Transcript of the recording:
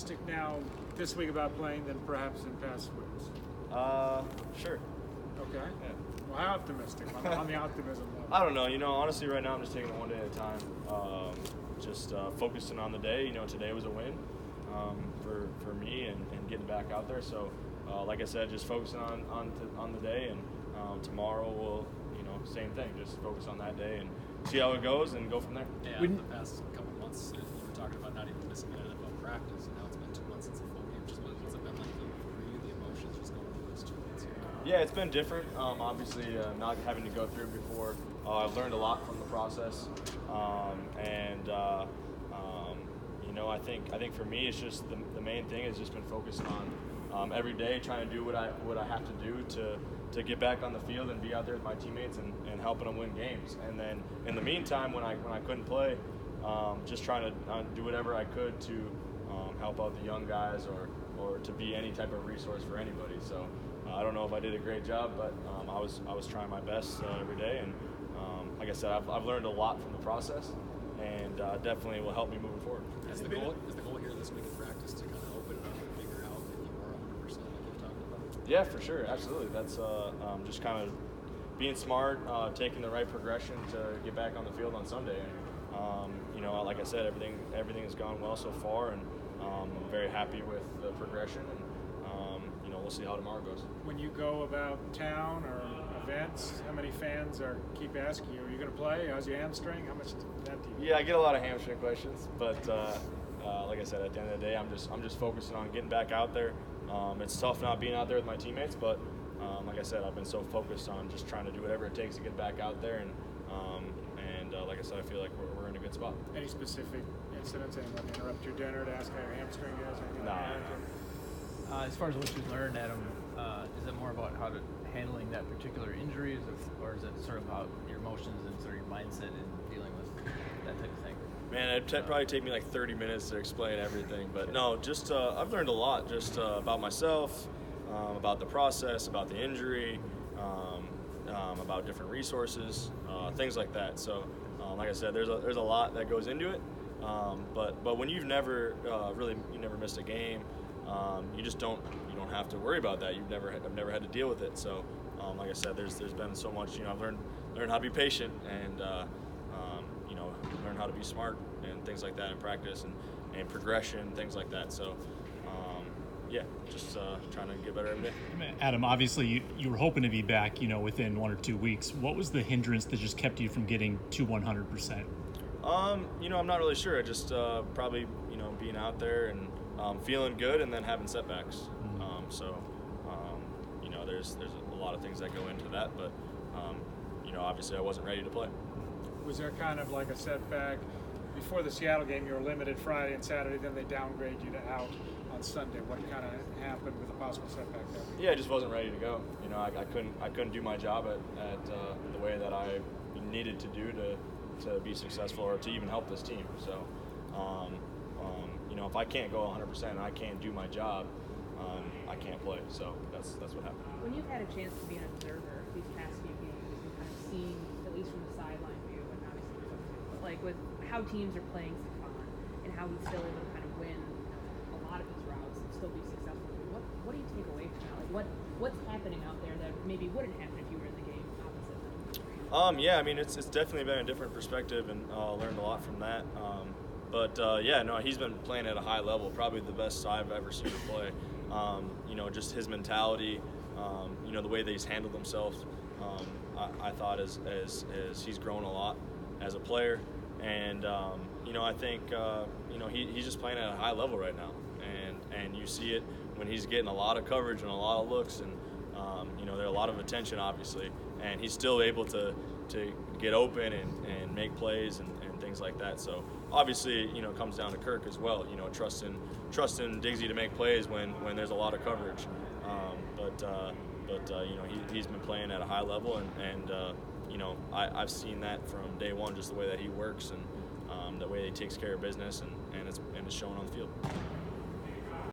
optimistic now this week about playing than perhaps in past weeks? Sure. Okay. Yeah. Well, how optimistic on the optimism level? I don't know. Honestly, right now I'm just taking it one day at a time. Just focusing on the day. Today was a win for me and getting back out there. So, like I said, just focusing on the day, and tomorrow we'll, same thing. Just focus on that day and see how it goes and go from there. Yeah, the past couple months, you were talking about not even missing an NFL practice, and now it's been 2 months since a full game. What's it been like for you, the emotions just going through those 2 months? Yeah, it's been different. Obviously, not having to go through it before. I've learned a lot from the process, I think for me, it's just the main thing has just been focusing on every day, trying to do what I have to do to get back on the field and be out there with my teammates and helping them win games. And then in the meantime, when I couldn't play, just trying to do whatever I could to help out the young guys or to be any type of resource for anybody. So I don't know if I did a great job, but I was trying my best every day. And like I said, I've learned a lot from the process, and definitely will help me moving forward. Is the goal here this week in practice to kind of open it up and figure out if you are 100% like you've talked about? Yeah, for sure, absolutely. That's just kind of being smart, taking the right progression to get back on the field on Sunday. Like I said, everything has gone well so far, and I'm very happy with the progression. And we'll see how tomorrow goes. When you go about town or events, how many fans keep asking you, are you going to play? How's your hamstring? How much does that do you? Yeah, I get a lot of hamstring questions, but like I said, at the end of the day, I'm just focusing on getting back out there. It's tough not being out there with my teammates, but like I said, I've been so focused on just trying to do whatever it takes to get back out there, and like I said, I feel like we're in a good spot. Any specific incidents? Anyone interrupt your dinner to ask how your hamstring is? Nah. As far as what you learned, Adam, is it more about handling that particular injury, or is it sort of about your emotions and sort of your mindset in dealing with that type of thing? Man, it'd probably take me like 30 minutes to explain everything, but no, just I've learned a lot just about myself, about the process, about the injury, about different resources, things like that. So, like I said, there's a lot that goes into it, but when you've never missed a game, you don't have to worry about that. I've never had to deal with it. So, like I said, there's been so much. I've learned how to be patient and learn how to be smart and things like that in practice and progression, things like that. So, just trying to get better every day. Adam, obviously you were hoping to be back, within 1 or 2 weeks. What was the hindrance that just kept you from getting to 100%? I'm not really sure. Just probably, being out there and feeling good and then having setbacks. There's a lot of things that go into that, but obviously I wasn't ready to play. Was there kind of like a setback before the Seattle game? You were limited Friday and Saturday, then they downgrade you to out on Sunday. What kind of happened with a possible setback there? Yeah, I just wasn't ready to go. I couldn't do my job at the way that I needed to do to be successful or to even help this team. So, if I can't go 100% and I can't do my job, I can't play. So that's what happened. When you've had a chance to be an observer these past few games and kind of seeing, at least from the sideline view, and obviously but like with how teams are playing Stefan and how he's still able to kind of win a lot of his routes and still be successful, what do you take away from that? Like what's happening out there that maybe wouldn't happen if you were in the game opposite them? It's definitely been a different perspective, and learned a lot from that. He's been playing at a high level, probably the best I've ever seen him play. Just his mentality, the way that he's handled himself. I thought as he's grown a lot as a player, and I think he's just playing at a high level right now, and you see it when he's getting a lot of coverage and a lot of looks, and there's a lot of attention obviously, and he's still able to get open and make plays and things like that. So obviously, it comes down to Kirk as well, trusting Diggsy to make plays when there's a lot of coverage. He's been playing at a high level, and I've seen that from day one, just the way that he works and the way he takes care of business, and it's shown on the field.